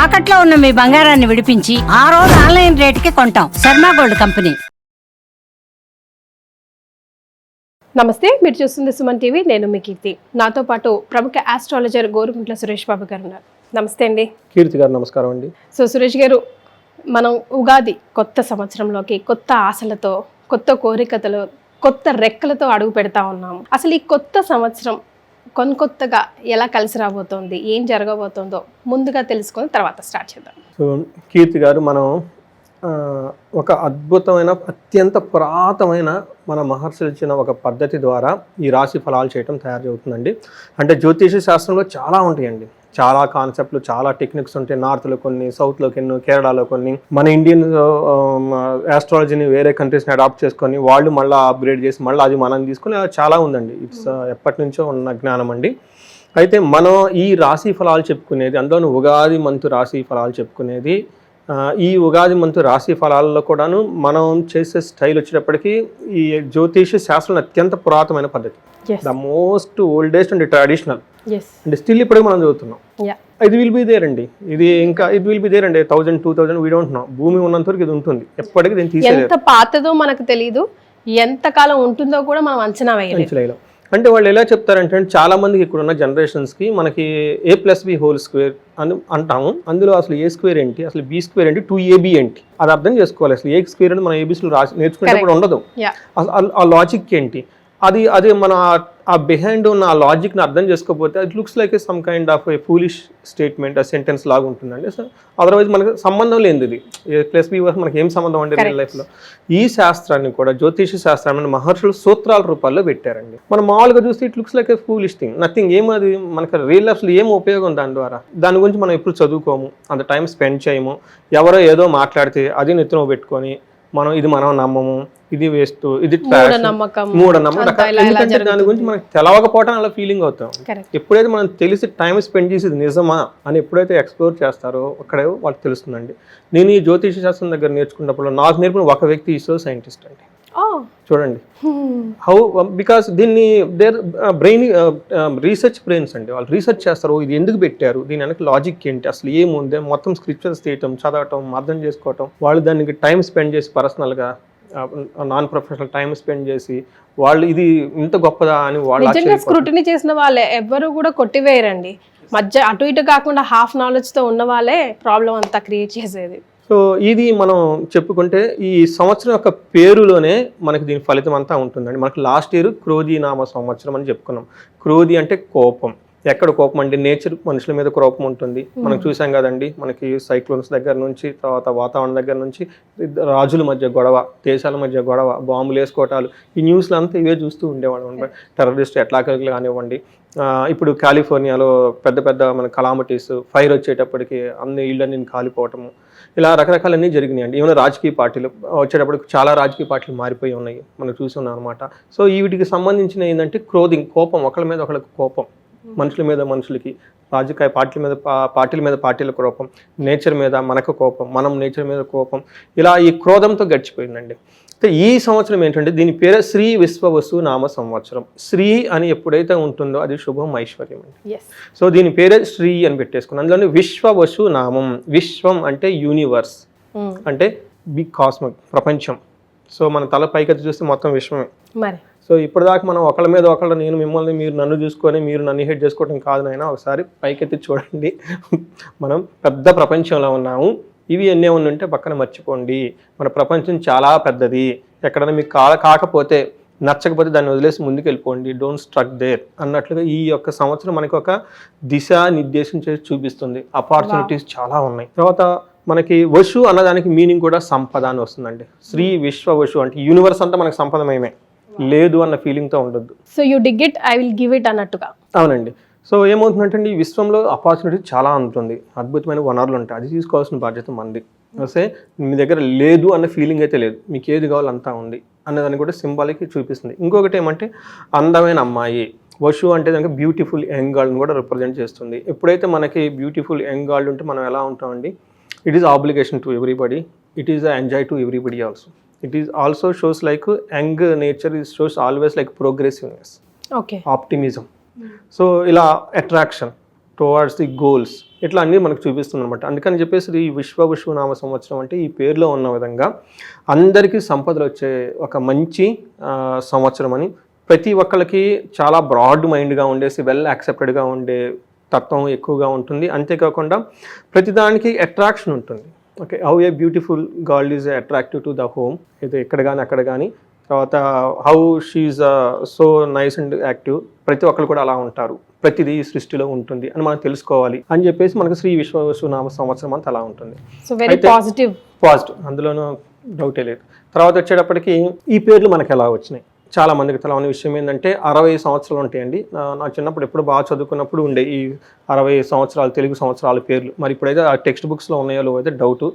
తాకట్లో ఉన్న మీ బంగారాన్ని విడిపించి ఆ రోజు ఆన్లైన్ రేటుకి కొంటాం. Sharma gold company. నమస్తే, మీరు చూస్తుంది సుమన్ టీవీ. నేను మీ కీర్తి. నాతో పాటు ప్రముఖ ఆస్ట్రాలజర్ గోరుగుంట్ల సురేష్ బాబు గారు ఉన్నారు. నమస్తే అండి. కీర్తి గారు నమస్కారం అండి. సో సురేష్ గారు, మనం ఉగాది కొత్త సంవత్సరంలోకి కొత్త ఆశలతో, కొత్త కోరికలతో, కొత్త రెక్కలతో అడుగు పెడతా ఉన్నాము. అసలు ఈ కొత్త సంవత్సరం కొత్తగా ఎలా కలిసి రాబోతోంది, ఏం జరగబోతోందో ముందుగా తెలుసుకొని తర్వాత స్టార్ట్ చేద్దాం. సో కీర్తి గారు, మనం ఒక అద్భుతమైన అత్యంత పురాతనమైన మన మహర్షులు ఇచ్చిన ఒక పద్ధతి ద్వారా ఈ రాశి ఫలాలు చేయటం తయారు అవుతుందండి. అంటే జ్యోతిష శాస్త్రంలో చాలా ఉంటాయండి, చాలా కాన్సెప్ట్లు, చాలా టెక్నిక్స్ ఉంటాయి. నార్త్లో కొన్ని, సౌత్లో కొన్ని, కేరళలో కొన్ని. మన ఇండియన్ ఆస్ట్రాలజీని వేరే కంట్రీస్ని అడాప్ట్ చేసుకొని వాళ్ళు మళ్ళీ అప్గ్రేడ్ చేసి మళ్ళీ అది మనం తీసుకొని చాలా ఉందండి. ఇట్స్ ఎప్పటి నుంచో ఉన్న జ్ఞానం అండి. అయితే మనం ఈ రాశి ఫలాలు చెప్పుకునేది, అందులోని ఉగాది మంతు రాశి ఫలాలు చెప్పుకునేది, ఈ ఉగాది మంతు రాశి ఫలాల్లో కూడాను మనం చేసే స్టైల్ వచ్చేటప్పటికి ఈ జ్యోతిష శాస్త్రం అత్యంత పురాతనమైన పద్ధతి, the most oldest and traditional. అంటే స్టిల్ ఇప్పటికి మనం చదువుతున్నాం. ఇది విల్ బి దేర్ అండి, ఇది ఇంకా ఇది విల్ బి దేర్ అండి. 1000, 2000 వీ డోంట్ నో. భూమి ఉన్నంత వరకు ఇది ఉంటుంది, ఎప్పటికీ దీన్ని తీసేయలేరు. ఎంత పాతదో మనకు తెలియదు, ఎంత కాలం ఉంటుందో కూడా మనం అంచనా వేయలేం. అంటే వాళ్ళు ఎలా చెప్తారంటే, చాలా మందికి ఇక్కడ ఉన్న జనరేషన్స్కి మనకి A+B² అని అంటాము. అందులో అసలు A స్క్వేర్ ఏంటి, అసలు B స్క్వేర్ ఏంటి, 2AB ఏంటి, అది అర్థం చేసుకోవాలి. అసలు A స్క్వేర్ అంటే మన ABCలు రాసి నేర్చుకునేటప్పుడు ఉండదు. ఆ లాజిక్ ఏంటి, అది మన ఆ బిహైండ్ ఉన్న ఆ లాజిక్ని అర్థం చేసుకోకపోతే అది looks like some kind of A foolish statement, ఆ సెంటెన్స్ లాగా ఉంటుందండి. సో అదర్వైజ్ మనకు సంబంధం లేనిది ఇది. A+B మనకి ఏం సంబంధం అండి రియల్ లైఫ్లో. ఈ శాస్త్రాన్ని కూడా, జ్యోతిష శాస్త్రాన్ని మహర్షులు సూత్రాల రూపాల్లో పెట్టారండి. మనం మామూలుగా చూస్తే it looks like A foolish thing, nothing. ఏమది మనకు రియల్ లైఫ్లో ఏం ఉపయోగం దాని ద్వారా? దాని గురించి మనం ఎప్పుడు చదువుకోము, అంత టైం స్పెండ్ చేయము. ఎవరో ఏదో మాట్లాడితే అది నెత్తిన పెట్టుకొని ఇది మనం నమ్మము, ఇది వేస్ట్, ఇది మూఢనమ్మకం. ఎందుకంటే దాని గురించి మనకు తెలవకపోవటం అలా ఫీలింగ్ అవుతాం. ఎప్పుడైతే మనం తెలిసి టైం స్పెండ్ చేసేది నిజమా అని ఎప్పుడైతే ఎక్స్ప్లోర్ చేస్తారో అక్కడే వాళ్ళకి తెలుస్తుందండి. నేను ఈ జ్యోతిష శాస్త్రం దగ్గర నేర్చుకున్నప్పుడు నాకు నేర్పిన ఒక వ్యక్తి ఇస్రో సైంటిస్ట్ అండి. చూడండి హౌ, బికాస్ దీన్ని దేర్ బ్రెయిన్ రీసెర్చ్ బ్రెయిన్స్ అండి. వాళ్ళు రీసెర్చ్ చేస్తారు, ఇది ఎందుకు పెట్టారు, దీని వెనక లాజిక్ ఏంటి, అసలు ఏముంది, మొత్తం స్క్రిప్చర్స్ తీయటం, చదవటం, అర్థం చేసుకోవటం. వాళ్ళు దానికి టైం స్పెండ్ చేసి, పర్సనల్గా నాన్ ప్రొఫెషనల్ టైం స్పెండ్ చేసి వాళ్ళు ఇది ఇంత గొప్పదా అని వాళ్ళు స్క్రూటినీ చేసిన వాళ్ళే ఎవ్వరు కూడా కొట్టివేయరండి. మధ్య అటు ఇటు కాకుండా హాఫ్ నాలెడ్జ్తో ఉన్న వాళ్ళే ప్రాబ్లం అంతా క్రియేట్ చేసేది. సో ఇది మనం చెప్పుకుంటే ఈ సంవత్సరం యొక్క పేరులోనే మనకి దీని ఫలితం అంతా ఉంటుందండి. మనకి లాస్ట్ ఇయర్ క్రోధి నామ సంవత్సరం అని చెప్పుకున్నాం. క్రోధి అంటే కోపం. ఎక్కడ కోపం అంటే నేచర్, మనుషుల మీద కోపం ఉంటుంది. మనం చూసాం కదండి, మనకి సైక్లోన్స్ దగ్గర నుంచి, తర్వాత వాతావరణం దగ్గర నుంచి, రాజుల మధ్య గొడవ, దేశాల మధ్య గొడవ, బాంబులు వేసుకోవటాలు, ఈ న్యూస్లో అంతా ఇవే చూస్తూ ఉండేవాళ్ళం. టెర్రరిస్ట్ అటాకులు కానివ్వండి, ఇప్పుడు కాలిఫోర్నియాలో పెద్ద పెద్ద మన కలామిటీస్, ఫైర్ వచ్చేటప్పటికి అన్ని ఇళ్ళని కాలిపోవటము, ఇలా రకరకాలన్నీ జరిగినాయండి. ఏమైనా రాజకీయ పార్టీలు వచ్చేటప్పటికి చాలా రాజకీయ పార్టీలు మారిపోయి ఉన్నాయి, మనం చూస్తున్నాం అనమాట. సో వీటికి సంబంధించిన ఏంటంటే క్రోధింగ్, కోపం, ఒకళ్ళ మీద ఒకళ్ళకి కోపం, మనుషుల మీద మనుషులకి, రాజకీయ పార్టీల మీద పార్టీల కోపం, నేచర్ మీద మనకు కోపం, మనం నేచర్ మీద కోపం, ఇలా ఈ క్రోధంతో గడిచిపోయిందండి. అయితే ఈ సంవత్సరం ఏంటంటే దీని పేరే శ్రీ విశ్వవసు నామ సంవత్సరం. శ్రీ అని ఎప్పుడైతే ఉంటుందో అది శుభం, ఐశ్వర్యం అండి. సో దీని పేరే శ్రీ అని పెట్టేసుకున్నాం. అందులోనే విశ్వవసు నామం. విశ్వం అంటే యూనివర్స్, అంటే బిగ్ కాస్మిక్, ప్రపంచం. సో మన తల పైకెత్తి చూస్తే మొత్తం విశ్వమే. సో ఇప్పటిదాకా మనం ఒకళ్ళ మీద ఒకళ్ళు, నేను మిమ్మల్ని, మీరు నన్ను చూసుకొని మీరు నన్ను హెడ్ చేసుకోవడం కాదు నాయనా, ఒకసారి పైకెత్తి చూడండి. మనం పెద్ద ప్రపంచంలో ఉన్నాము. ఇవి ఎన్నే ఉంటే పక్కన మర్చిపోండి. మన ప్రపంచం చాలా పెద్దది. ఎక్కడైనా మీకు కాకపోతే, నచ్చకపోతే దాన్ని వదిలేసి ముందుకు వెళ్ళిపోండి. డోంట్ స్ట్రక్ దేర్ అన్నట్లుగా ఈ యొక్క సంవత్సరం మనకి ఒక దిశా నిర్దేశం చేసి చూపిస్తుంది. అపార్చునిటీస్ చాలా ఉన్నాయి. తర్వాత మనకి వశు అన్నదానికి మీనింగ్ కూడా సంపద అని వస్తుందండి. శ్రీ విశ్వ వశు అంటే యూనివర్స్ అంతా మనకు సంపదమయమే, లేదు అన్న ఫీలింగ్తో ఉండొద్దు. So you dig it, I will give it అన్నట్టుగా. అవునండి. సో ఏమవుతుందంటే ఈ విశ్వంలో ఆపర్చునిటీ చాలా ఉంటుంది, అద్భుతమైన వనరులు ఉంటాయి. అది తీసుకోవాల్సిన బాధ్యత మంది. వస్తే మీ దగ్గర లేదు అన్న ఫీలింగ్ అయితే లేదు, మీకు ఏది కావాలో అంతా ఉంది అన్నదాన్ని కూడా సింబాలిక్ చూపిస్తుంది. ఇంకొకటి ఏమంటే అందమైన అమ్మాయి. వశు అంటే దానికి బ్యూటిఫుల్ యంగ్ గర్ల్ని కూడా రిప్రజెంట్ చేస్తుంది. ఎప్పుడైతే మనకి బ్యూటిఫుల్ యంగ్ గర్ల్ ఉంటే మనం ఎలా ఉంటామండి, it is obligation to everybody, it is enjoy to everybody also. It is also shows like young nature is shows always like progressiveness, optimism. So ila attraction, towards the goals, ఇట్లా అన్నీ మనకు చూపిస్తుంది అనమాట. అందుకని చెప్పేసి ఈ విశ్వనామ సంవత్సరం అంటే ఈ పేరులో ఉన్న విధంగా అందరికీ సంపదలు వచ్చే ఒక మంచి సంవత్సరం అని, ప్రతి ఒక్కళ్ళకి చాలా బ్రాడ్ మైండ్గా ఉండేసి వెల్ యాక్సెప్టెడ్గా ఉండే తత్వం ఎక్కువగా ఉంటుంది. అంతేకాకుండా ప్రతిదానికి అట్రాక్షన్ ఉంటుంది. Okay, how a beautiful girl is attractive to the home, ఇది ఎక్కడ కానీ అక్కడ కానీ. తర్వాత how she so nice and active, ప్రతి ఒక్కరు కూడా అలా ఉంటారు, ప్రతిదీ సృష్టిలో ఉంటుంది అని మనం తెలుసుకోవాలి అని చెప్పేసి మనకు శ్రీ విశ్వనామ సంవత్సరం అంతా అలా ఉంటుంది. సో వెరీ పాజిటివ్, అందులోనూ డౌటే లేదు. తర్వాత వచ్చేటప్పటికి ఈ పేర్లు మనకు ఎలా వచ్చినాయి, చాలా మందికి తెలవని విషయం ఏంటంటే 60 సంవత్సరాలు ఉంటాయండి. నా చిన్నప్పుడు ఎప్పుడు బాగా చదువుకున్నప్పుడు ఉండే ఈ 60 సంవత్సరాలు తెలుగు సంవత్సరాల పేర్లు. మరి ఇప్పుడైతే ఆ టెక్స్ట్ బుక్స్లో ఉన్నాయో లేవో అయితే డౌట్.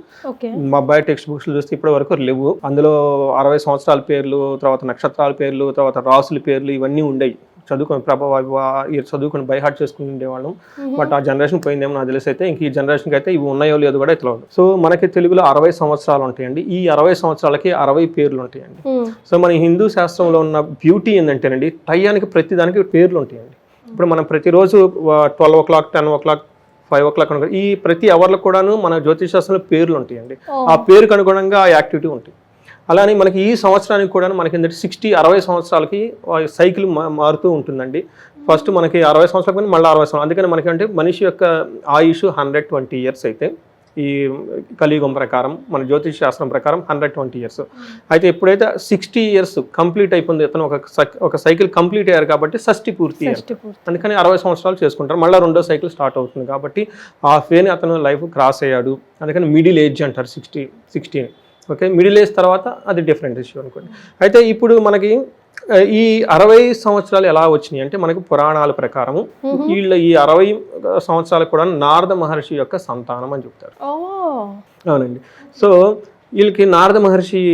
మా అబ్బాయి టెక్స్ట్ బుక్స్లో చూస్తే ఇప్పటి వరకు లేవు. అందులో 60 సంవత్సరాల పేర్లు, తర్వాత నక్షత్రాల పేర్లు, తర్వాత రాసుల పేర్లు ఇవన్నీ ఉండేవి. చదువుకొని బై హార్ట్ చేసుకుని ఉండేవాళ్ళం. బట్ ఆ జనరేషన్ పోయిందేమో నాకు తెలిసి అయితే ఇంక ఈ జనరేషన్కి అయితే ఇవి ఉన్నాయో లేదో కూడా తెలియదు. సో మనకి తెలుగులో 60 సంవత్సరాలు ఉంటాయండి. ఈ 60 సంవత్సరాలకి 60 పేర్లు ఉంటాయండి. సో మన హిందూ శాస్త్రంలో ఉన్న బ్యూటీ ఏంటంటేనండి, టయానికి ప్రతిదానికి పేర్లు ఉంటాయండి. ఇప్పుడు మనం ప్రతిరోజు 12 o'clock, 10 o'clock, 5 o'clock ఈ ప్రతి అవర్లకు కూడాను మన జ్యోతిష్ శాస్త్రంలో పేర్లు ఉంటాయండి. ఆ పేరుకు అనుగుణంగా ఆ యాక్టివిటీ ఉంటుంది. అలానే మనకి ఈ సంవత్సరానికి కూడా మనకి ఏంటంటే 60 సంవత్సరాలకి సైకిల్ మారుతూ ఉంటుందండి. ఫస్ట్ మనకి 60 సంవత్సరాలకు మళ్ళీ 60 సంవత్సరాలు. అందుకని మనకి అంటే మనిషి యొక్క ఆయుష్ 120 years అయితే ఈ కలియుగం ప్రకారం, మన జ్యోతిష్ శాస్త్రం ప్రకారం 120 years. అయితే ఎప్పుడైతే 60 years కంప్లీట్ అయిపోయింది, అతను ఒక సైకిల్ కంప్లీట్ అయ్యారు కాబట్టి షష్ఠి పూర్తి అయ్యారు. అందుకని 60 సంవత్సరాలు చేసుకుంటారు. మళ్ళీ రెండో సైకిల్ స్టార్ట్ అవుతుంది కాబట్టి ఆ ఫేని అతను లైఫ్ క్రాస్ అయ్యాడు. అందుకని మిడిల్ ఏజ్ అంటారు 60. ఓకే, మిడిల్ ఏజ్ తర్వాత అది డిఫరెంట్ ఇష్యూ అనుకోండి. అయితే ఇప్పుడు మనకి ఈ 60 సంవత్సరాలు ఎలా వచ్చినాయి అంటే మనకి పురాణాల ప్రకారము వీళ్ళ ఈ 60 సంవత్సరాలు కూడా నారద మహర్షి యొక్క సంతానం అని చెప్తారు. అవునండి. సో వీళ్ళకి నారద మహర్షి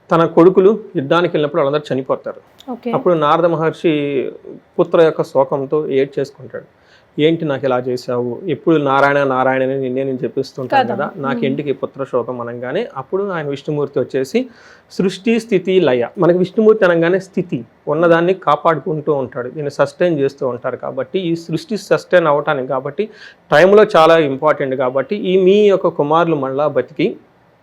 తన కొడుకులు యుద్ధానికి వెళ్ళినప్పుడు వాళ్ళందరూ చనిపోతారు. అప్పుడు నారద మహర్షి పుత్ర యొక్క శోకంతో ఏడ్ చేసుకుంటాడు. ఏంటి నాకు ఇలా చేసావు, ఎప్పుడు నారాయణ నారాయణ అని నేను చెప్పిస్తుంటాను కదా, నాకేంటికి పుత్ర శోకం అనగానే అప్పుడు ఆయన విష్ణుమూర్తి వచ్చేసి సృష్టి స్థితి లయ, మనకి విష్ణుమూర్తి అనగానే స్థితి ఉన్నదాన్ని కాపాడుకుంటూ ఉంటాడు, దీన్ని సస్టైన్ చేస్తూ ఉంటారు. కాబట్టి ఈ సృష్టి సస్టైన్ అవ్వటానికి కాబట్టి టైంలో చాలా ఇంపార్టెంట్. కాబట్టి ఈ మీ యొక్క కుమారులు మళ్ళా బతికి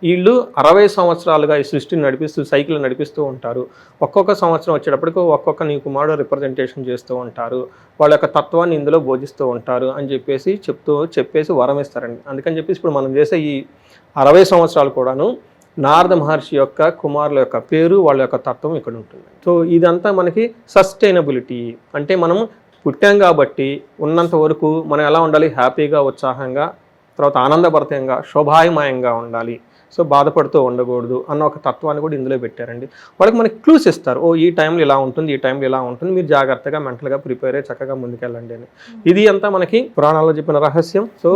వీళ్ళు 60 సంవత్సరాలుగా ఈ సృష్టిని నడిపిస్తూ సైకిల్ నడిపిస్తూ ఉంటారు. ఒక్కొక్క సంవత్సరం వచ్చేటప్పటికి ఒక్కొక్క నీ కుమారుడు రిప్రజెంటేషన్ చేస్తూ ఉంటారు, వాళ్ళ యొక్క తత్వాన్ని ఇందులో బోధిస్తూ ఉంటారు అని చెప్పేసి వరం ఇస్తారండి. అందుకని చెప్పేసి ఇప్పుడు మనం చేసే ఈ 60 సంవత్సరాలు కూడాను నారద మహర్షి యొక్క కుమారుల యొక్క పేరు, వాళ్ళ యొక్క తత్వం ఇక్కడ ఉంటుంది. సో ఇదంతా మనకి సస్టైనబిలిటీ అంటే మనం పుట్టాం కాబట్టి ఉన్నంత వరకు మనం ఎలా ఉండాలి, హ్యాపీగా, ఉత్సాహంగా, తర్వాత ఆనందభరితంగా, శోభాయమయంగా ఉండాలి. సో బాధపడుతూ ఉండకూడదు అన్న ఒక తత్వాన్ని కూడా ఇందులో పెట్టారండి. వాళ్ళకి మనకి క్లూస్ ఇస్తారు, ఈ టైంలో ఇలా ఉంటుంది, ఈ టైంలో ఇలా ఉంటుంది, మీరు జాగ్రత్తగా మెంటల్గా ప్రిపేర్ అయ్యి చక్కగా ముందుకెళ్ళండి అని. ఇది అంతా మనకి పురాణాల్లో చెప్పిన రహస్యం. సో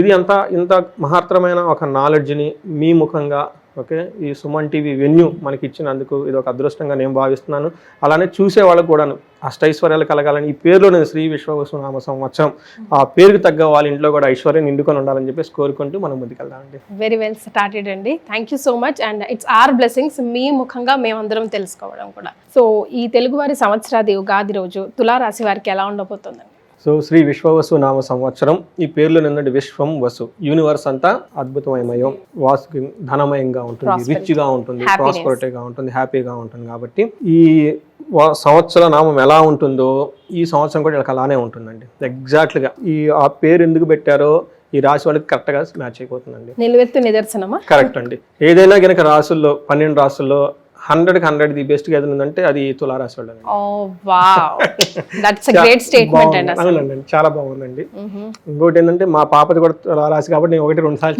ఇది అంతా ఇంత మహత్తరమైన ఒక నాలెడ్జ్ని మీ ముఖంగా ఓకే ఈ సుమన్ టీవీ వెన్యూ మనకి ఇచ్చినందుకు ఇది ఒక అదృష్టంగా నేను భావిస్తున్నాను. అలానే చూసే వాళ్ళకు కూడా అష్టైశ్వర్యాలు కలగాలని ఈ పేరులో శ్రీ విశ్వనామ సంవత్సరం ఆ పేరుకు తగ్గ వాళ్ళ ఇంట్లో కూడా ఐశ్వర్యం నిండుకొని ఉండాలని చెప్పేసి కోరుకుంటూ మనం ముందుకెళ్దామండి. వెరీ వెల్ స్టార్టెడ్ అండి. Thank you so much. And it's our blessings మీ ముఖంగా మేమందరం తెలుసుకోవడం కూడా. సో ఈ తెలుగువారి సంవత్సరాది ఉగాది రోజు తులారాశి వారికి ఎలా ఉండబోతుందండి? సో శ్రీ విశ్వవసు నామ సంవత్సరం ఈ పేర్లో నిన్నటి విశ్వం వసు, యూనివర్స్ అంతా అద్భుతమయం, వాసుకి ధనమయంగా ఉంటుంది, రిచ్గా ఉంటుంది, ప్రాస్పరిటీగా ఉంటుంది, హ్యాపీగా ఉంటుంది. కాబట్టి ఈ సంవత్సర నామం ఎలా ఉంటుందో ఈ సంవత్సరం కూడా ఇలా అలానే ఉంటుందండి. ఎగ్జాక్ట్గా ఆ పేరు ఎందుకు పెట్టారో ఈ రాశి వాళ్ళకి కరెక్ట్గా మ్యాచ్ అయిపోతుందండి. నిలువెత్తు నిదర్శనమా? కరెక్ట్ అండి. ఏదైనా కనుక రాసుల్లో 12 రాసుల్లో 100కి 100 ది బెస్ట్ ఏది ఉందంటే అది తులారాశి వాళ్ళండి. అవునండి, చాలా బాగుందండి. ఇంకోటి ఏంటంటే మా పాపది కూడా తులారాశి కాబట్టి నేను 1-2 సార్లు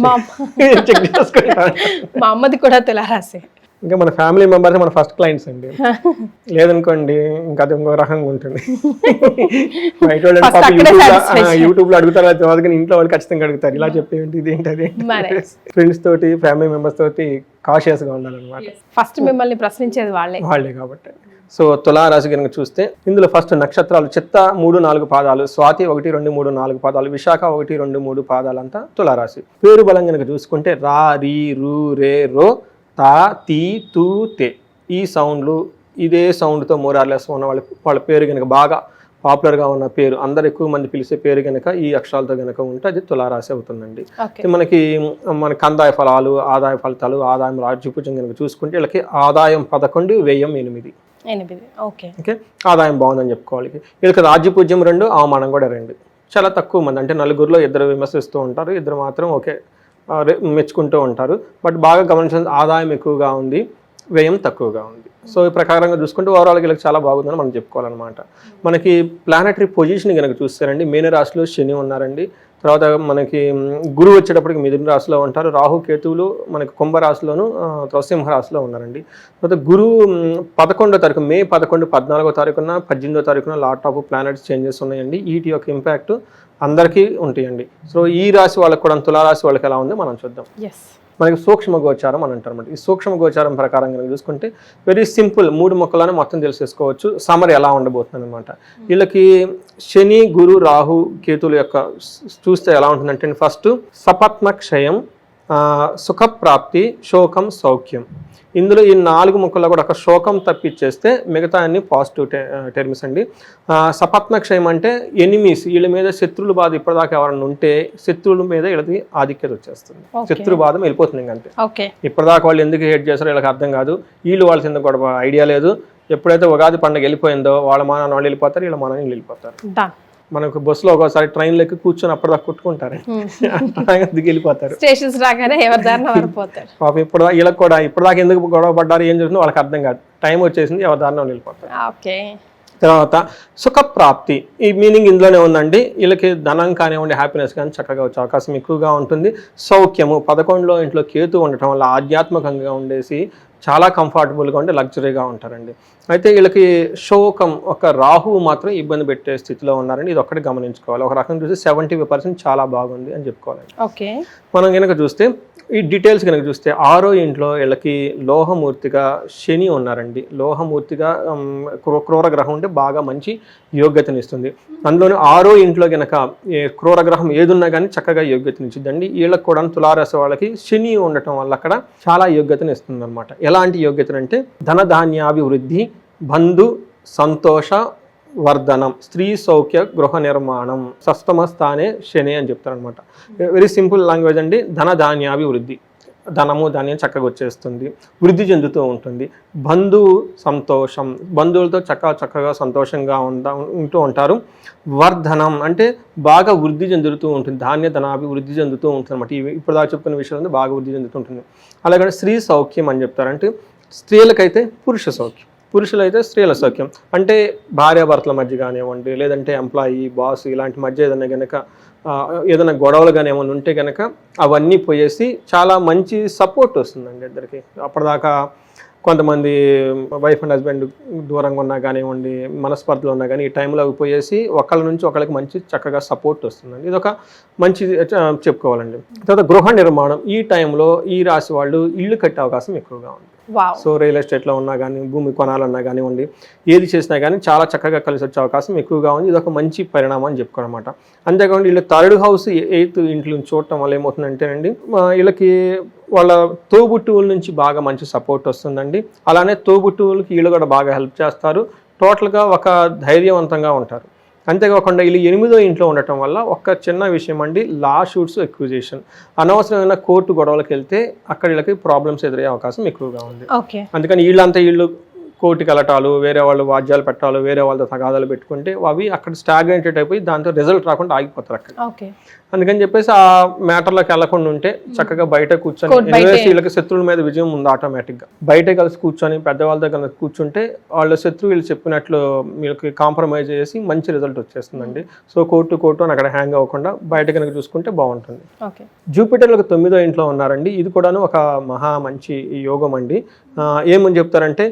చెక్ చేసుకుంటాను. మా అమ్మది కూడా తులారాశి. ఇంకా మన ఫ్యామిలీ మెంబర్స్ మన ఫస్ట్ క్లయింట్స్ అండి. లేదనుకోండి ఇంకా అది ఇంకో రకంగా ఉంటుంది. బయట యూట్యూబ్ లో అడుగుతారు, తర్వాత ఇంట్లో వాళ్ళు ఖచ్చితంగా అడుగుతారు, ఇలా చెప్పేంటి ఇది ఏంటది. ఫ్రెండ్స్ తోటి ఫ్యామిలీ మెంబర్స్ తోటి కాషియస్ గా ఉండాలన్నమాట. ఫస్ట్ మిమ్మల్ని ప్రశ్నించేది వాళ్ళే కాబట్టి. సో తులారాశి కనుక చూస్తే ఇందులో ఫస్ట్ నక్షత్రాలు చిత్త 3-4 పాదాలు, స్వాతి 1-2-3-4 పాదాలు, విశాఖ 1-2-3 పాదాలు అంతా తులారాశి. పేరు బలం కనుక చూసుకుంటే రా, రీ, రు, రే, రో, తా, తీ, తూ, తే ఈ సౌండ్లు ఇదే సౌండ్తో మోరార్లెస్ ఉన్న వాళ్ళ పేరు కనుక బాగా పాపులర్గా ఉన్న పేరు, అందరు ఎక్కువ మంది పిలిచే పేరు కనుక ఈ అక్షరాలతో కనుక ఉంటే అది తులారాశి అవుతుందండి. ఓకే. మన కందాయ ఫలాలు, ఆదాయ ఫలితాలు, ఆదాయం రాజ్యపూజం కనుక చూసుకుంటే వీళ్ళకి ఆదాయం 11, వ్యయం 8. 8. ఓకే. ఓకే, ఆదాయం బాగుందని చెప్పుకోవాలి. వీళ్ళకి రాజ్యపూజ్యం 2, అవమానం కూడా 2. చాలా తక్కువ మంది, అంటే నలుగురిలో 2 విమర్శిస్తూ ఉంటారు, 2 మాత్రం ఓకే మెచ్చుకుంటూ ఉంటారు. బట్ బాగా గమనించాల్సిన ఆదాయం ఎక్కువగా ఉంది, వ్యయం తక్కువగా ఉంది. సో ఈ ప్రకారంగా చూసుకుంటే ఓవరాల్గా వీళ్ళకి చాలా బాగుందని మనం చెప్పుకోవాలన్నమాట. మనకి ప్లానటరీ పొజిషన్ కనుక చూస్తారండి, మీన రాశిలో శని ఉన్నారండి. తర్వాత మనకి గురువు వచ్చేటప్పటికి మిథున రాశిలో ఉంటారు. రాహు కేతువులు మనకి కుంభరాశిలోను, తర్వాత సింహరాశిలో ఉన్నారండి. తర్వాత గురువు 11వ తారీఖు, మే 11, 14వ తారీఖున, 18వ తారీఖున లాట్ ఆఫ్ ప్లానెట్స్ చేంజెస్ ఉన్నాయండి. వీటి యొక్క ఇంపాక్ట్ అందరికీ ఉంటాయండి. సో ఈ రాశి వాళ్ళకి కూడా, తులారాశి వాళ్ళకి ఎలా ఉందో మనం చూద్దాం. మనకి సూక్ష్మ గోచారం అని అంటారు అన్నమాట. ఈ సూక్ష్మ గోచారం ప్రకారం కనుక చూసుకుంటే వెరీ సింపుల్, 3 ముక్కలని మొత్తం తెలిసేసుకోవచ్చు సమరీ ఎలా ఉండబోతుంది అనమాట. వీళ్ళకి శని, గురు, రాహు, కేతుల యొక్క చూస్తే ఎలా ఉంటుందంటే, ఫస్ట్ సపత్న క్షయం, సుఖప్రాప్తి, శోకం, సౌఖ్యం. ఇందులో ఈ 4 ముక్కల్లో కూడా ఒక శోకం తప్పిచ్చేస్తే మిగతా అన్ని పాజిటివ్ టర్మ్స్ అండి. సపత్న క్షయం అంటే ఎనిమీస్, వీళ్ళ మీద శత్రువుల బాధ ఇప్పటిదాకా ఎవరైనా ఉంటే శత్రువుల మీద వీళ్ళకి ఆధిక్యత వచ్చేస్తుంది. శత్రు బాధ వెళ్ళిపోతుంది ఇంకంతే. ఇప్పటిదాకా వాళ్ళు ఎందుకు హేట్ చేస్తారో వీళ్ళకి అర్థం కాదు, వీళ్ళు వాళ్ళకి ఎందుకు కూడా ఐడియా లేదు. ఎప్పుడైతే ఉగాది పండుగ వెళ్ళిపోయిందో వాళ్ళ మానాన్ని వాళ్ళు వెళ్ళిపోతారు, వీళ్ళ మానాన్ని వెళ్ళిపోతారు. మనకు బస్సులో ఒకసారి ట్రైన్లో ఎక్కి కూర్చొని అప్పటిదాకా కొట్టుకుంటారు, దిగి వెళ్ళిపోతారు. పాపం ఇప్పుడు వీళ్ళకి కూడా ఇప్పటిదాకా ఎందుకు గొడవ పడ్డారు, ఏం చేస్తుందో వాళ్ళకి అర్థం కాదు. టైం వచ్చేసింది, ఎవరి దారిలో వెళ్ళిపోతారు. తర్వాత సుఖప్రాప్తి, ఈ మీనింగ్ ఇందులోనే ఉందండి. వీళ్ళకి ధనం కానివ్వండి, హ్యాపీనెస్ కానీ చక్కగా వచ్చే అవకాశం ఎక్కువగా ఉంటుంది. సౌఖ్యము, 11వ ఇంట్లో కేతు ఉండటం వల్ల ఆధ్యాత్మికంగా ఉండేసి చాలా కంఫర్టబుల్గా ఉండి లగ్జరీగా ఉంటారండి. అయితే వీళ్ళకి శోకం, ఒక రాహువు మాత్రం ఇబ్బంది పెట్టే స్థితిలో ఉన్నారండి. ఇది ఒక్కటి గమనించుకోవాలి. ఒక రకంగా చూస్తే 70% చాలా బాగుంది అని చెప్పుకోవాలి. మనం కనుక చూస్తే ఈ డీటెయిల్స్ కనుక చూస్తే 6వ ఇంట్లో వీళ్ళకి లోహమూర్తిగా శని ఉన్నారండి. లోహమూర్తిగా క్రూర గ్రహం ఉంటే బాగా మంచి యోగ్యతనిస్తుంది. అందులోనే 6వ ఇంట్లో కనుక క్రూర గ్రహం ఏదున్నా కానీ చక్కగా యోగ్యతనిచ్చిందండి. వీళ్ళకి కూడా తులారాశి వాళ్ళకి శని ఉండటం వల్ల అక్కడ చాలా యోగ్యతనిస్తుంది అనమాట. ఎలాంటి యోగ్యతనంటే ధనధాన్యాభివృద్ధి, బంధు సంతోష వర్ధనం, స్త్రీ సౌఖ్య, గృహ నిర్మాణం, సప్తమ స్థానే శని అని చెప్తారనమాట. వెరీ సింపుల్ లాంగ్వేజ్ అండి. ధనధాన్యాభివృద్ధి, ధనము ధాన్యం చక్కగా వచ్చేస్తుంది, వృద్ధి చెందుతూ ఉంటుంది. బంధు సంతోషం, బంధువులతో చక్కగా సంతోషంగా ఉంటూ ఉంటారు. వర్ధనం అంటే బాగా వృద్ధి చెందుతూ ఉంటుంది, ధనాభివృద్ధి చెందుతూ ఉంటుంది అనమాట. ఇప్పుడు దాకా చెప్పుకున్న విషయంలో బాగా వృద్ధి చెందుతూ ఉంటుంది. అలాగే స్త్రీ సౌఖ్యం అని చెప్తారంటే స్త్రీలకైతే పురుష సౌఖ్యం, పురుషులైతే స్త్రీల సౌఖ్యం. అంటే భార్యాభర్తల మధ్య కానివ్వండి, లేదంటే ఎంప్లాయీ, బాస్ ఇలాంటి మధ్య ఏదైనా గొడవలు కానీ ఏమైనా ఉంటే కనుక అవన్నీ పోయేసి చాలా మంచి సపోర్ట్ వస్తుందండి ఇద్దరికి. అప్పటిదాకా కొంతమంది వైఫ్ అండ్ హస్బెండ్ దూరంగా ఉన్నా కానివ్వండి, మనస్పర్ధలు ఉన్నా కానీ ఈ టైంలో అవి పోయేసి ఒకళ్ళ నుంచి ఒకళ్ళకి మంచి చక్కగా సపోర్ట్ వస్తుందండి. ఇది ఒక మంచి చెప్పుకోవాలండి. తర్వాత గృహ నిర్మాణం, ఈ టైంలో ఈ రాశి వాళ్ళు ఇల్లు కట్టే అవకాశం ఎక్కువగా ఉంది. సో రియల్ ఎస్టేట్లో ఉన్నా కానీ, భూమి కొనాలన్నా కానివ్వండి, ఏది చేసినా కానీ చాలా చక్కగా కలిసి వచ్చే అవకాశం ఎక్కువగా ఉంది. ఇది ఒక మంచి పరిణామం అని చెప్పుకోనమాట. అంతేకాకుండా వీళ్ళు 3rd హౌస్ 8th ఇంట్లో చూడటం వల్ల ఏమవుతుందంటేనండి, వీళ్ళకి వాళ్ళ తోబుట్టువుల నుంచి బాగా మంచి సపోర్ట్ వస్తుందండి. అలానే తోబుట్టువులకి వీళ్ళు కూడా బాగా హెల్ప్ చేస్తారు. టోటల్గా ఒక ధైర్యవంతంగా ఉంటారు. అంతేకాకుండా వీళ్ళు 8వ ఇంట్లో ఉండటం వల్ల ఒక చిన్న విషయం అండి, లా షూట్స్, ఎక్విజిషన్, అనవసరమైన కోర్టు గొడవలకు వెళ్తే అక్కడ వీళ్ళకి ప్రాబ్లమ్స్ ఎదురయ్యే అవకాశం ఎక్కువగా ఉంది. అందుకని వీళ్ళు కోర్టుకి వెళ్ళటాలు, వేరే వాళ్ళు వాద్యాలు పెట్టాలు, వేరే వాళ్ళతో తగాదాలు పెట్టుకుంటే అవి అక్కడ స్టాగ్నేటెడ్ అయిపోయి దాంతో రిజల్ట్ రాకుండా ఆగిపోతారు అక్కడ. అందుకని చెప్పేసి ఆ మ్యాటర్లోకి వెళ్లకుండా ఉంటే చక్కగా బయట కూర్చొని, వీళ్ళకి శత్రువుల మీద విజయం ఉంది ఆటోమేటిక్గా. బయట కలిసి కూర్చొని పెద్దవాళ్ళతో కలిసి కూర్చుంటే వాళ్ళ శత్రువు వీళ్ళు చెప్పినట్లు వీళ్ళకి కాంప్రమైజ్ చేసి మంచి రిజల్ట్ వచ్చేస్తుందండి. సో కోర్టు అని అక్కడ హ్యాంగ్ అవ్వకుండా బయట కనుక చూసుకుంటే బాగుంటుంది. జూపిటర్లకు 9వ ఇంట్లో ఉన్నారండి. ఇది కూడాను ఒక మహా మంచి యోగం అండి. ఏమని చెప్తారంటే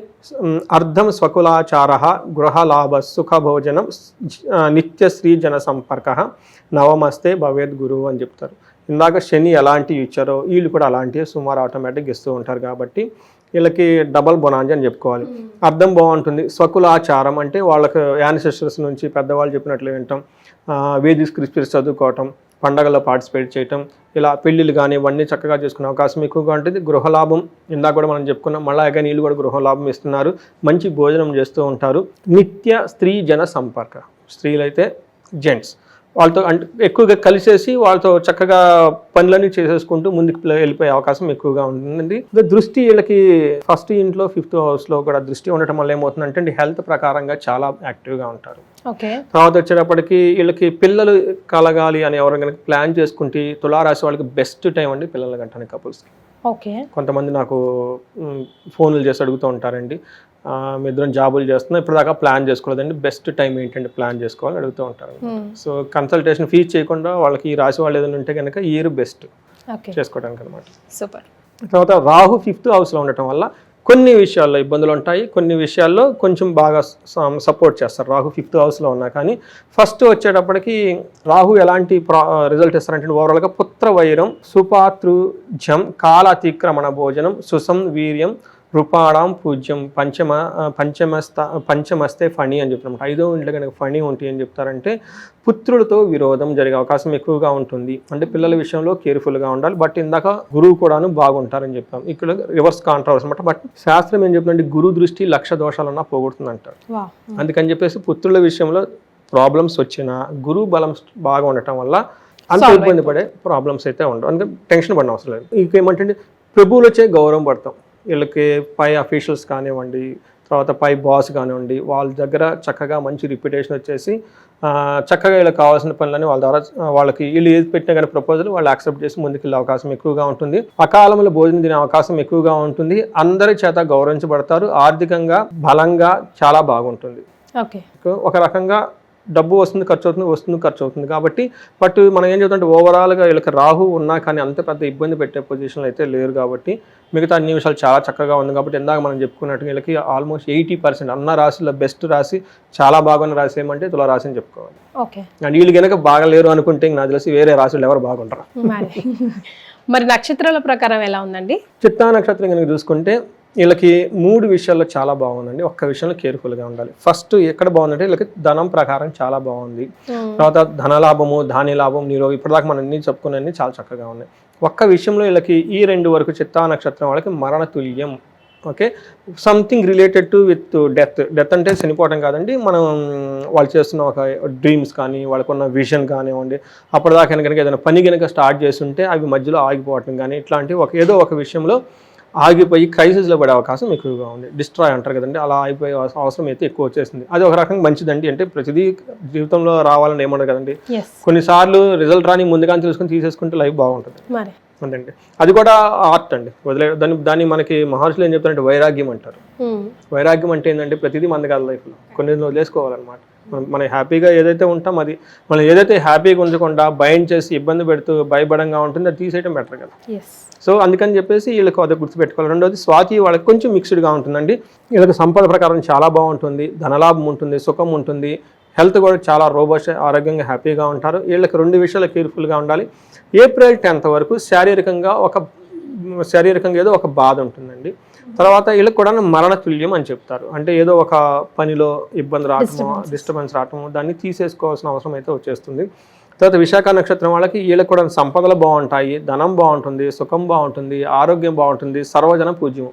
అర్ధం స్వకులాచార, గృహలాభ, సుఖభోజనం, నిత్యశ్రీ జన సంపర్క, నవమస్తే భవేద్ గురువు అని చెప్తారు. ఇందాక శని ఎలాంటివి ఇచ్చారో వీళ్ళు కూడా అలాంటివి సుమారు ఆటోమేటిక్గా ఇస్తూ ఉంటారు. కాబట్టి వీళ్ళకి డబల్ బొనాంజీ అని చెప్పుకోవాలి. అర్థం బాగుంటుంది. స్వకులాచారం అంటే వాళ్ళకి యాన్సెస్టర్స్ నుంచి పెద్దవాళ్ళు చెప్పినట్లు వింటాం, వేదిక్ స్క్రిప్చర్స్ చదువుకోవటం, పండగల్లో పార్టిసిపేట్ చేయటం, ఇలా పెళ్ళిళ్ళు కానీ ఇవన్నీ చక్కగా చేసుకునే అవకాశం ఎక్కువగా ఉంటుంది. గృహలాభం ఇందాక కూడా మనం చెప్పుకున్నాం, మళ్ళీ కానీ వీళ్ళు కూడా గృహలాభం ఇస్తున్నారు, మంచి భోజనం చేస్తూ ఉంటారు. నిత్య స్త్రీ జన సంపర్క, స్త్రీలు అయితే జెంట్స్ వాళ్ళతో అంటే ఎక్కువగా కలిసేసి వాళ్ళతో చక్కగా పనులన్నీ చేసేసుకుంటూ ముందుకు వెళ్ళిపోయే అవకాశం ఎక్కువగా ఉంటుంది. దృష్టి వీళ్ళకి ఫస్ట్ ఇంట్లో 5th హౌస్లో కూడా దృష్టి ఉండటం వల్ల ఏమవుతుందంటే హెల్త్ ప్రకారంగా చాలా యాక్టివ్గా ఉంటారు. తర్వాత వచ్చేటప్పటికి వీళ్ళకి పిల్లలు కలగాలి అని ఎవరైనా కనుక ప్లాన్ చేసుకుంటే తులారాశి వాళ్ళకి బెస్ట్ టైం అండి పిల్లలు కంటానికి కపుల్స్కి. కొంతమంది నాకు ఫోన్లు చేసి అడుగుతూ ఉంటారండి, మీ ఇద్దరం జాబులు చేస్తున్నాం ఇప్పటిదాకా ప్లాన్ చేసుకోలేదండి, బెస్ట్ టైం ఏంటంటే ప్లాన్ చేసుకోవాలని అడుగుతూ ఉంటారు. సో కన్సల్టేషన్ ఫీజ్ చేయకుండా వాళ్ళకి ఈ రాశి వాళ్ళు ఏదైనా ఉంటే కనుక ఇయర్ బెస్ట్ చేసుకోవడానికి అనమాట. సూపర్. తర్వాత రాహు 5th హౌస్లో ఉండటం వల్ల కొన్ని విషయాల్లో ఇబ్బందులు ఉంటాయి, కొన్ని విషయాల్లో కొంచెం బాగా సపోర్ట్ చేస్తారు రాహు 5th హౌస్లో ఉన్నా. కానీ ఫస్ట్ వచ్చేటప్పటికి రాహు ఎలాంటి రిజల్ట్ ఇస్తారంటే ఓవరాల్గా పుత్ర వైరం, సుపాతృజం, కాలాతిక్రమణ భోజనం, సుసం వీర్యం, రూపాడాం పూజ్యం, పంచమస్తే ఫణి అని చెప్తున్నమాట. 5వ ఇంట్లో కనుక ఫణి ఉంటాయి అని చెప్తారంటే పుత్రులతో విరోధం జరిగే అవకాశం ఎక్కువగా ఉంటుంది. అంటే పిల్లల విషయంలో కేర్ఫుల్గా ఉండాలి. బట్ ఇందాక గురువు కూడాను బాగుంటారని చెప్పాం, ఇక్కడ రివర్స్ కాంట్రవర్స్ అనమాట. బట్ శాస్త్రం ఏం చెప్తుందంటే గురు దృష్టి 1,00,000 దోషాలన్నా పోగొడుతుంది అంటారు. అందుకని చెప్పేసి పుత్రుల విషయంలో ప్రాబ్లమ్స్ వచ్చినా గురువు బలం బాగా ఉండటం వల్ల అంత ఇబ్బంది పడే ప్రాబ్లమ్స్ అయితే ఉండవు. అందుకే టెన్షన్ పడిన అవసరం లేదు. ఇంకేమంటే ప్రభువులు వచ్చే గౌరవం పడతాం. వీళ్ళకి పై అఫీషియల్స్ కానివ్వండి, తర్వాత పై బాస్ కానివ్వండి, వాళ్ళ దగ్గర చక్కగా మంచి రిప్యుటేషన్ వచ్చేసి చక్కగా వీళ్ళకి కావాల్సిన పనులని వాళ్ళ ద్వారా వాళ్ళకి వీళ్ళు ఏది పెట్టినా కానీ ప్రపోజల్ వాళ్ళు యాక్సెప్ట్ చేసి ముందుకెళ్ళే అవకాశం ఎక్కువగా ఉంటుంది. అకాలంలో భోజనం తినే అవకాశం ఎక్కువగా ఉంటుంది. అందరి చేత గౌరవించబడతారు. ఆర్థికంగా బలంగా చాలా బాగుంటుంది. ఒక రకంగా డబ్బు వస్తుంది ఖర్చు అవుతుంది కాబట్టి బట్ మనం ఏం చెప్తుంటే ఓవరాల్గా వీళ్ళకి రాహు ఉన్నా కానీ అంత పెద్ద ఇబ్బంది పెట్టే పొజిషన్లో అయితే లేరు కాబట్టి మిగతా అన్ని విషయాలు చాలా చక్కగా ఉంది. కాబట్టి ఇందాక మనం చెప్పుకున్నట్టు వీళ్ళకి ఆల్మోస్ట్ 80% అన్న రాశిలో బెస్ట్ రాశి, చాలా బాగున్న రాశి ఏమంటే తులారాశి అని చెప్పుకోవాలి. అండ్ వీళ్ళు కనుక బాగలేరు అనుకుంటే నాకు తెలిసి వేరే రాశులు ఎవరు బాగుంటారు. మరి నక్షత్రాల ప్రకారం ఎలా ఉందండి? చిత్తా నక్షత్రం కనుక చూసుకుంటే వీళ్ళకి 3 విషయాల్లో చాలా బాగుందండి. ఒక్క విషయంలో కేర్ఫుల్గా ఉండాలి. ఫస్ట్ ఎక్కడ బాగుందంటే వీళ్ళకి ధనం ప్రకారం చాలా బాగుంది. తర్వాత ధనలాభము, ధాన్యలాభం, నిరోగం, ఇప్పటిదాకా మనం అన్ని చెప్పుకున్నన్ని చాలా చక్కగా ఉన్నాయి. ఒక్క విషయంలో వీళ్ళకి ఈ 2 వరకు చిత్తా నక్షత్రం వాళ్ళకి మరణ తుల్యం. Okay, something related to with death అంటే చనిపోవడం కాదండి, మనం వాళ్ళు చేస్తున్న ఒక డ్రీమ్స్ కానీ వాళ్ళకున్న విజన్ కానివ్వండి, అప్పటిదాకా కనుక ఏదైనా పని కనుక స్టార్ట్ చేస్తుంటే అవి మధ్యలో ఆగిపోవటం కానీ ఇట్లాంటి ఏదో ఒక విషయంలో ఆగిపోయి క్రైసిస్లో పడే అవకాశం ఎక్కువగా ఉంది. డిస్ట్రాయ్ అంటారు కదండి, అలా అయిపోయే అవసరం అయితే ఎక్కువ వచ్చేసింది. అది ఒక రకంగా మంచిదండి. అంటే ప్రతిదీ జీవితంలో రావాలని ఏమన్నారు కదండి, కొన్నిసార్లు రిజల్ట్ రాని ముందుగానే తెలుసుకొని తీసేసుకుంటే లైఫ్ బాగుంటుంది అందండి. అది కూడా ఆర్ట్ అండి, దాన్ని మనకి మహర్షులు ఏం చెప్తారంటే వైరాగ్యం అంటారు. వైరాగ్యం అంటే ఏంటంటే ప్రతిదీ మంది కాదు లైఫ్లో, కొన్ని వదిలేసుకోవాలన్నమాట. మనం హ్యాపీగా ఏదైతే ఉంటాం అది మనం ఏదైతే హ్యాపీగా ఉంచకుండా బైండ్ చేసి ఇబ్బంది పెడుతూ భయపడంగా ఉంటుంది అది తీసేయడం బెటర్ కదా. సో అందుకని చెప్పేసి వీళ్ళకి అదే గుర్తుపెట్టుకోవాలి. రెండోది స్వాతి వాళ్ళకి కొంచెం మిక్స్డ్గా ఉంటుందండి. వీళ్ళకి సంపద ప్రకారం చాలా బాగుంటుంది, ధనలాభం ఉంటుంది, సుఖం ఉంటుంది, హెల్త్ కూడా చాలా రోబస్ట్, ఆరోగ్యంగా హ్యాపీగా ఉంటారు. వీళ్ళకి 2 విషయాలు కేర్ఫుల్గా ఉండాలి. ఏప్రిల్ 10th వరకు శారీరకంగా ఏదో ఒక బాధ ఉంటుందండి. తర్వాత వీళ్ళకి కూడా మరణ తుల్యం అని చెప్తారు. అంటే ఏదో ఒక పనిలో ఇబ్బంది రావటము, డిస్టర్బెన్స్ రావటము, దాన్ని తీసేసుకోవాల్సిన అవసరం అయితే వచ్చేస్తుంది. తర్వాత విశాఖ నక్షత్రం వాళ్ళకి వీళ్ళకి కూడా సంపదలు బాగుంటాయి, ధనం బాగుంటుంది, సుఖం బాగుంటుంది, ఆరోగ్యం బాగుంటుంది, సర్వజన పూజ్యం.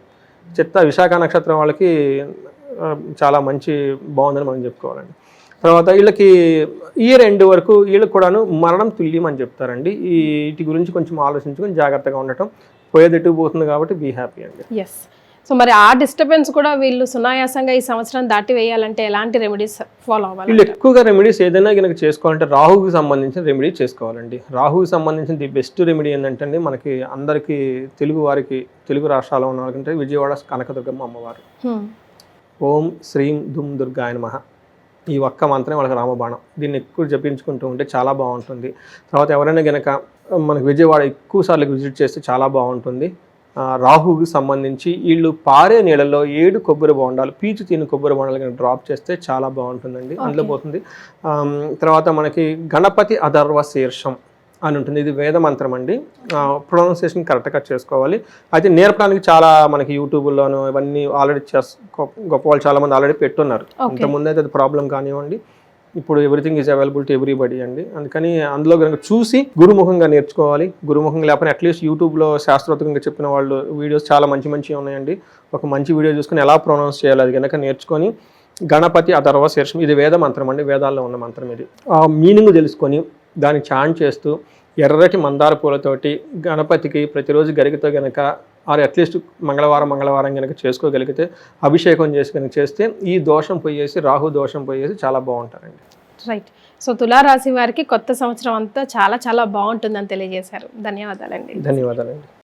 విశాఖ నక్షత్రం వాళ్ళకి చాలా మంచి బాగుందని మనం చెప్పుకోవాలండి. తర్వాత వీళ్ళకి ఈ 2 వరకు వీళ్ళకి కూడాను మరణం తుల్యం అని చెప్తారండి. వీటి గురించి కొంచెం ఆలోచించుకొని జాగ్రత్తగా ఉండటం, పోయేది ఎటు పోతుంది కాబట్టి బీ హ్యాపీ అండి. సో మరి ఆ డిస్టర్బెన్స్ కూడా వీళ్ళు సునాయాసంగా ఈ సంవత్సరం దాటి వేయాలంటే ఎలాంటి రెమెడీస్ ఫాలో అవ్వాలి? వీళ్ళు ఎక్కువగా రెమెడీస్ ఏదైనా కనుక చేసుకోవాలంటే రాహుకి సంబంధించిన రెమెడీ చేసుకోవాలండి. రాహుకి సంబంధించిన ది బెస్ట్ రెమెడీ ఏంటంటే మనకి అందరికీ తెలుగు రాష్ట్రాల్లో ఉన్న వాళ్ళకంటే విజయవాడ కనకదుర్గమ్మ అమ్మవారు. ఓం శ్రీం దుమ్ దుర్గాయ నమః, ఈ ఒక్క మంత్రం వాళ్ళకి రామబాణం. దీన్ని ఎక్కువ జపించుకుంటూ ఉంటే చాలా బాగుంటుంది. తర్వాత ఎవరైనా కనుక మనకి విజయవాడ ఎక్కువ సార్లు విజిట్ చేస్తే చాలా బాగుంటుంది. రాహుకి సంబంధించి వీళ్ళు పారే నీళ్ళలో 7 కొబ్బరి బొండాలు, పీచు తిని కొబ్బరి బొండాలు కనుక డ్రాప్ చేస్తే చాలా బాగుంటుందండి, అందులో పోతుంది. తర్వాత మనకి గణపతి అధర్వ శీర్షం అని ఉంటుంది, ఇది వేద మంత్రం అండి. ప్రొనౌన్సియేషన్ కరెక్ట్గా చేసుకోవాలి. అయితే నేర్పడానికి చాలా మనకి యూట్యూబ్లోను ఇవన్నీ ఆల్రెడీ గొప్ప వాళ్ళు చాలామంది ఆల్రెడీ పెట్టున్నారు. ఇంతకుముందు అయితే అది ప్రాబ్లం కానివ్వండి, ఇప్పుడు everything is available to everybody అండి. అందుకని అందులో కనుక చూసి గురుముఖంగా నేర్చుకోవాలి. గురుముఖంగా లేకపోతే అట్లీస్ట్ యూట్యూబ్లో శాస్త్రోక్తంగా చెప్పిన వాళ్ళు వీడియోస్ చాలా మంచి ఉన్నాయండి. ఒక మంచి వీడియో చూసుకొని ఎలా ప్రొనౌన్స్ చేయాలి అది కనుక నేర్చుకొని గణపతి అథర్వ శీర్షం, ఇది వేద మంత్రం అండి, వేదాల్లో ఉన్న మంత్రం ఇది. ఆ మీనింగ్ తెలుసుకొని దాన్ని చాంట్ చేస్తూ ఎర్రటి మందార పూలతోటి గణపతికి ప్రతిరోజు గరికతో గనక ఆర్ అట్లీస్ట్ మంగళవారం కనుక చేసుకోగలిగితే, అభిషేకం చేసి కనుక చేస్తే ఈ దోషం పోయేసి, రాహు దోషం పోయేసి చాలా బాగుంటారండి. రైట్. సో తులారాశి వారికి కొత్త సంవత్సరం అంతా చాలా చాలా బాగుంటుందని తెలియజేశారు. ధన్యవాదాలండి. ధన్యవాదాలండి.